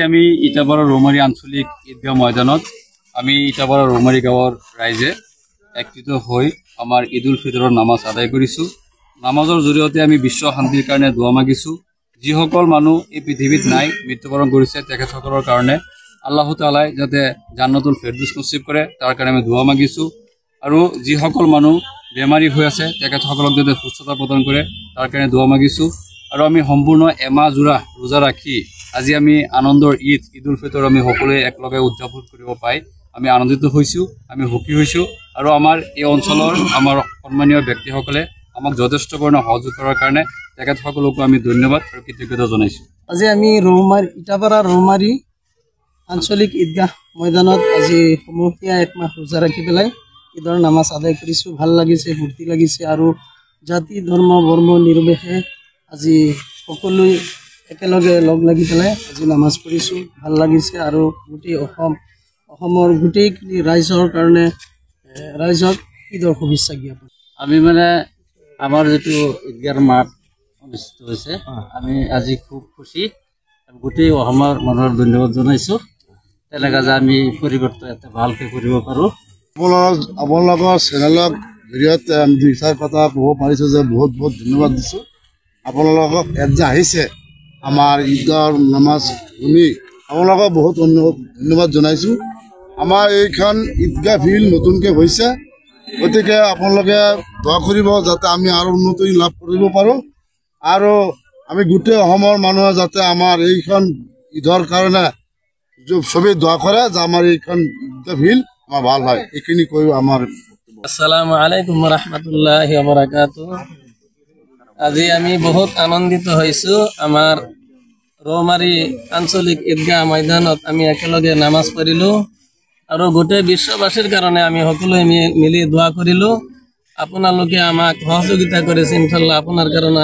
আমি ইটাপাড়া ৰৌমাৰী আঞ্চলিক ঈদগাহ ময়দানত আমি ইটাপাড়া ৰৌমাৰী গাঁৱৰ ৰাইজে একত্ৰিত হৈ আমাৰ ঈদুল ফিতৰৰ নামাজ আদায় কৰিছোঁ। নামাজৰ জৰিয়তে আমি বিশ্ব শান্তিৰ কাৰণে দোৱা মাগিছোঁ। যিসকল মানুহ এই পৃথিৱীত নাই, মৃত্যুবৰণ কৰিছে, তেখেতসকলৰ কাৰণে আল্লাহ তাআলাই যাতে জান্নাতুল ফেৰদৌছ নসিব কৰে তাৰ কাৰণে আমি দোৱা মাগিছোঁ। আৰু যিসকল মানুহ বেমাৰী হৈ আছে তেখেতসকলক যাতে সুস্থতা প্ৰদান কৰে তাৰ কাৰণে দোৱা মাগিছোঁ। আৰু আমি সম্পূৰ্ণ এমাহ জোৰা ৰোজা ৰাখি আজি আমি আনন্দৰ ঈদুল ফিতৰ আমি সকলোৱে একলগে উদযাপন কৰিব পাই আমি আনন্দিত হৈছোঁ, আমি সুখী হৈছোঁ। আৰু আমাৰ এই অঞ্চলৰ আমাৰ সন্মানীয় ব্যক্তিসকলে আমাক যথেষ্ট পৰিমাণে সহযোগ কৰাৰ কাৰণে তেখেতসকলকো আমি ধন্যবাদ আৰু কৃতজ্ঞতা জনাইছোঁ। আজি আমি ইটাপাড়া ৰৌমাৰী আঞ্চলিক ঈদগাহ ময়দানত আজি সমূহীয়া একমাহ ৰোজা ৰাখি পেলাই ঈদৰ নামাজ আদায় কৰিছোঁ। ভাল লাগিছে, ফূৰ্তি লাগিছে। আৰু জাতি ধৰ্ম বৰ্ণ নিৰ্বিশেষে আজি সকলোৱে একেলগে লগ লাগি পেলাই আজি নামাজ পঢ়িছোঁ, ভাল লাগিছে। আৰু গোটেই অসমৰ গোটেইখিনি ৰাইজৰ কাৰণে ৰাইজক ঈদৰ শুভেচ্ছা জ্ঞাপন। আমি আমাৰ যিটো ঈদগাহৰ মাঠ অনুষ্ঠিত হৈছে, আমি আজি খুব খুশি, গোটেই অসমৰ মানুহৰ ধন্যবাদ জনাইছোঁ। তেনেকৈ যে আমি পৰিৱৰ্তন এটা ভালকৈ কৰিব পাৰোঁ। আপোনালোকৰ চেনেলৰ জৰিয়তে আমি দুই চাৰি কথা ক'ব পাৰিছোঁ যে বহুত বহুত ধন্যবাদ দিছোঁ। আপোনালোকক ইয়াত যে আহিছে আমাৰ ঈদৰ নামাজ শুনি আপোনালোকক বহুত ধন্যবাদ জনাইছোঁ। আমাৰ এইখন ঈদগাহ ফিল্ড নতুনকৈ হৈছে, গতিকে আপোনালোকে দোৱা কৰিব যাতে আমি আৰু উন্নতি লাভ কৰিব পাৰোঁ। আৰু আমি গোটেই অসমৰ মানুহে যাতে আমাৰ এইখন ঈদৰ কাৰণে চবেই দোৱা কৰে যে আমাৰ এইখন ঈদগাহ ফিল্ড আমাৰ ভাল হয়। এইখিনি কৈ আমাৰ আসসালামু আলাইকুম ৰাহমাতুল্লাহি ওয়া বাৰাকাতুহু। আজি আমি বহুত আনন্দিত হৈছোঁ। আমাৰ ৰৌমাৰী আঞ্চলিক ঈদগাহ ময়দানত আমি একেলগে নামাজ পঢ়িলোঁ আৰু গোটেই বিশ্ববাসীৰ কাৰণে আমি সকলোৱে মিলি দোৱা কৰিলোঁ। আপোনালোকে আমাক সহযোগিতা কৰিছে, ইনশাআল্লাহ আপোনাৰ কাৰণে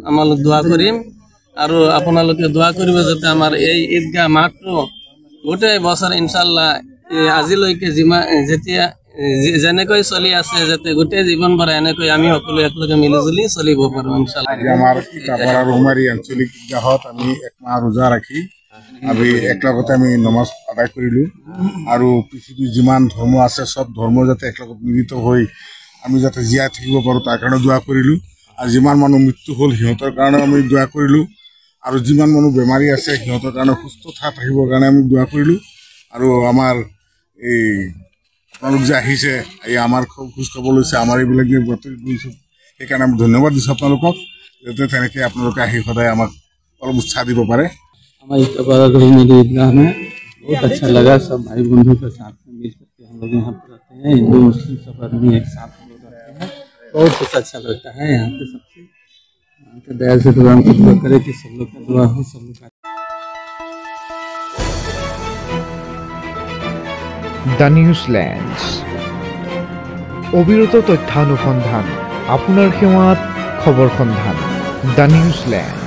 আমালোক দোৱা কৰিম। আৰু আপোনালোকে দোৱা কৰিব যাতে আমাৰ এই ঈদগাহ মাঠটো গোটেই বছৰ ইনশাআল্লাহ আজিলৈকে যেতিয়া যেনেকৈ চলি আছে যাতে গোটেই জীৱন ভৰ এনেকৈ আমি সকলোৱে একলগে মিলিজুলি চলিব পাৰোঁ ইনশাআল্লাহ। আমাৰ ইটাপাড়া ৰৌমাৰী আঞ্চলিক ঈদগাহত আমি একমাহ ৰোজা ৰাখি আমি একেলগতে আমি নমাজ আদায় কৰিলোঁ। আৰু পৃথিৱীৰ যিমান ধৰ্ম আছে চব ধৰ্ম যাতে একেলগত মিলিত হৈ আমি যাতে জীয়াই থাকিব পাৰোঁ তাৰ কাৰণে দোৱা কৰিলোঁ। আৰু যিমান মানুহ মৃত্যু হ'ল সিহঁতৰ কাৰণে আমি দোৱা কৰিলোঁ। আৰু যিমান মানুহ বেমাৰী আছে সিহঁতৰ কাৰণে সুস্থ থাকিবৰ কাৰণে আমি দোৱা কৰিলোঁ। আৰু আমাৰ এই আপোনালোক যে আহিছে, এই আমাৰ খোজ খবৰ লৈছে, আমাৰ এইবিলাক যে বাতৰি কৰিছোঁ, সেইকাৰণে আমি ধন্যবাদ দিছোঁ আপোনালোকক, যাতে তেনেকৈ আপোনালোকে আহি সদায় আমাক অলপ উৎসাহ দিব পাৰে। हमारे इटापाड़ा रौमारी ईदगाह में बहुत अच्छा लगा। सब भाई बंधु के साथ में मिल करके हम लोग यहाँ पर रहते हैं, हिंदू मुस्लिम सब आदमी एक साथ हम लोग रहते हैं। बहुत कुछ अच्छा लगता है यहाँ पे। सबसे यहाँ के दया से दुआ करे कि सब लोग का दुआ हो, सब लोग का। দ্য নিউজলেণ্ড, অবিৰত তথ্যানুসন্ধান, আপোনাৰ সেৱাত খবৰ সন্ধান। দ্য নিউজলেণ্ড।